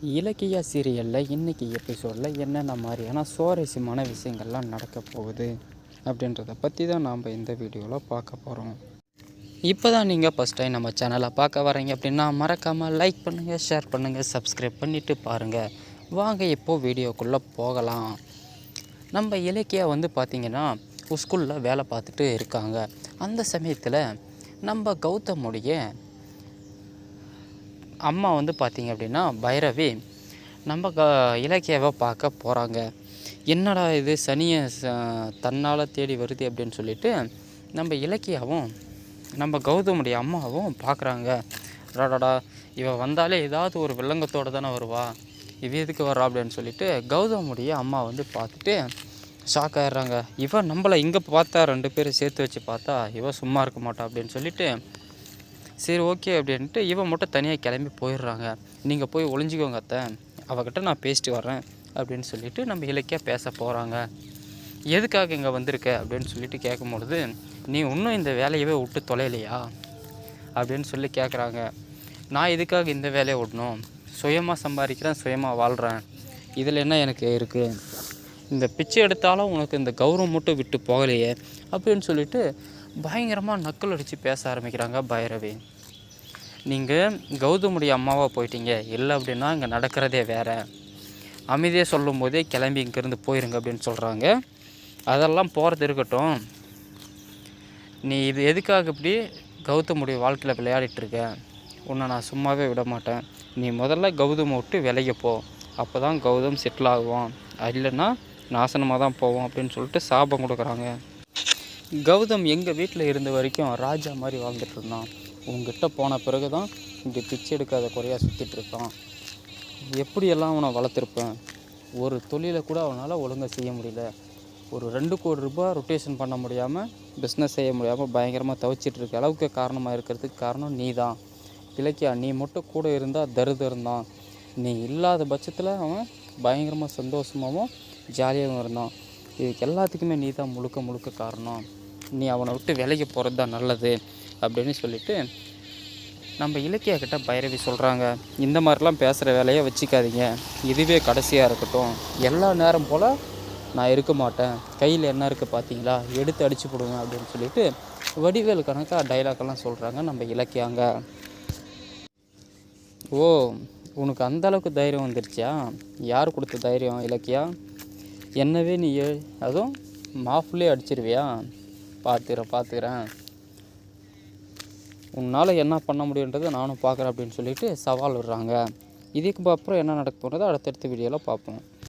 இலக்கிய சீரியலில் இன்றைக்கி எபிசோடில் என்னென்ன மாதிரியான சுவாரஸ்யமான விஷயங்கள்லாம் நடக்க போகுது அப்படின்றத பற்றி தான் நாம் இந்த வீடியோவில் பார்க்க போகிறோம். இப்போ தான் நீங்கள் ஃபஸ்ட் டைம் நம்ம சேனலை பார்க்க வரீங்க அப்படின்னா மறக்காமல் லைக் பண்ணுங்கள், ஷேர் பண்ணுங்கள், சப்ஸ்கிரைப் பண்ணிவிட்டு பாருங்கள். வாங்க இப்போது வீடியோக்குள்ளே போகலாம். நம்ம இலக்கியா பார்த்திங்கன்னா ஸ்கூலில் வேலை பார்த்துட்டு இருக்காங்க. அந்த சமயத்தில் நம்ம கௌதமுடைய அம்மா பார்த்திங்க அப்படின்னா பைரவி நம்ம இலக்கியாவை பார்க்க போகிறாங்க. என்னடா இது சனியை தன்னால் தேடி வருது அப்படின்னு சொல்லிட்டு நம்ம இலக்கியாவும் நம்ம கௌதமுடைய அம்மாவும் பார்க்குறாங்க. ராடாடா இவ வந்தாலே ஏதாவது ஒரு வில்லங்கத்தோடு தானே வருவா, இவ எதுக்கு வர்றா அப்படின்னு சொல்லிட்டு கௌதமுடைய அம்மா பார்த்துட்டு ஷாக் ஆகிடுறாங்க. இவன் நம்மளை இங்கே பார்த்தா 2 பேரும் சேர்த்து வச்சு பார்த்தா இவன் சும்மா இருக்க மாட்டா அப்படின்னு சொல்லிட்டு சரி ஓகே அப்படின்ட்டு இவன் மட்டும் தனியாக கிளம்பி போயிடுறாங்க. நீங்கள் போய் ஒளிஞ்சிக்கோங்க அத்தை, அவகிட்ட நான் பேசிட்டு வரேன் அப்படின்னு சொல்லிட்டு நம்ம இலக்கியா பேச போகிறாங்க. எதுக்காக இங்கே வந்திருக்க அப்படின்னு சொல்லிட்டு கேட்கும்பொழுது, நீ இன்னும் இந்த வேலையவே விட்டு தொலைலையா அப்படின்னு சொல்லி கேட்குறாங்க. நான் எதுக்காக இந்த வேலையை விடணும், சுயமாக சம்பாதிக்கிறேன், சுயமாக வாழ்கிறேன், இதில் என்ன எனக்கு இருக்குது, இந்த பிச்சை எடுத்தாலும் உனக்கு இந்த கௌரவம் மட்டும் விட்டு போகலையே அப்படின்னு சொல்லிட்டு பயங்கரமாக நக்கல் அடித்து பேச ஆரம்பிக்கிறாங்க பைரவி. நீங்கள் கௌதமுடைய அம்மாவாக போயிட்டீங்க, இல்லை அப்படின்னா இங்கே நடக்கிறதே வேறு, அமைதியாக சொல்லும் போதே கிளம்பி இங்கேருந்து போயிருங்க அப்படின்னு சொல்கிறாங்க. அதெல்லாம் போகிறது இருக்கட்டும், நீ இது எதுக்காக இப்படி கௌதமுடைய வாழ்க்கையில் விளையாடிட்டுருக்க, உன்னை நான் சும்மாவே விட மாட்டேன், நீ முதல்ல கௌதமை விட்டு விலைக்கு போ, அப்போ தான் கௌதம் செட்டில் ஆகுவான், இல்லைன்னா நாசனமாக தான் போவோம் அப்படின்னு சொல்லிட்டு சாபம் கொடுக்குறாங்க. கௌதம் எங்கள் வீட்டில் இருந்த வரைக்கும் ராஜா மாதிரி வாழ்ந்துட்டு இருந்தான், உங்ககிட்ட போன பிறகு தான் இப்படி பிச்சை எடுக்காத குறையாக சுற்றிட்டுருக்கான், எப்படியெல்லாம் அவனை வளர்த்துருப்பேன், ஒரு தொழிலை கூட அவனால் ஒழுங்காக செய்ய முடியல, ஒரு 2 கோடி ரூபாய் ரொட்டேஷன் பண்ண முடியாமல், பிஸ்னஸ் செய்ய முடியாமல் பயங்கரமாக தவிச்சிட்டு இருக்க அளவுக்கு காரணமாக இருக்கிறதுக்கு காரணம் நீ தான் இலக்கியா. நீ மட்டும் கூட இருந்தால் தருதம் தான், நீ இல்லாத பட்சத்தில் அவன் பயங்கரமாக சந்தோஷமாகவும் ஜாலியாகவும் இருந்தான், இதுக்கு எல்லாத்துக்குமே நீ தான் முழுக்க முழுக்க காரணம், நீ அவனை விட்டு விலைக்கு போகிறது தான் நல்லது அப்படின்னு சொல்லிட்டு நம்ம இலக்கியா கிட்ட பைரவி சொல்கிறாங்க. இந்த மாதிரிலாம் பேசுகிற வேலையை வச்சுக்காதீங்க, இதுவே கடைசியாக இருக்கட்டும், எல்லா நேரம் போல் நான் இருக்க மாட்டேன், கையில் என்ன இருக்குது பார்த்தீங்களா, எடுத்து அடித்து போடுவேன் அப்படின்னு சொல்லிட்டு வடிவேல் கணக்காக டைலாக்கெல்லாம் சொல்கிறாங்க நம்ம இலக்கியாங்க. ஓ, உனக்கு அந்தளவுக்கு தைரியம் வந்துருச்சா, யார் கொடுத்த தைரியம் இலக்கியா, என்னவே நீ அதுவும் மாஃபுல்லே அடிச்சிருவியா, பார்த்துக்கிறேன், உன்னால் என்ன பண்ண முடியுன்றதை நானும் பார்க்குறேன் அப்படின்னு சொல்லிட்டு சவால் விடுறாங்க. இதுக்கு அப்புறம் என்ன நடக்க போகிறத அடுத்தடுத்த வீடியோவில் பார்ப்போம்.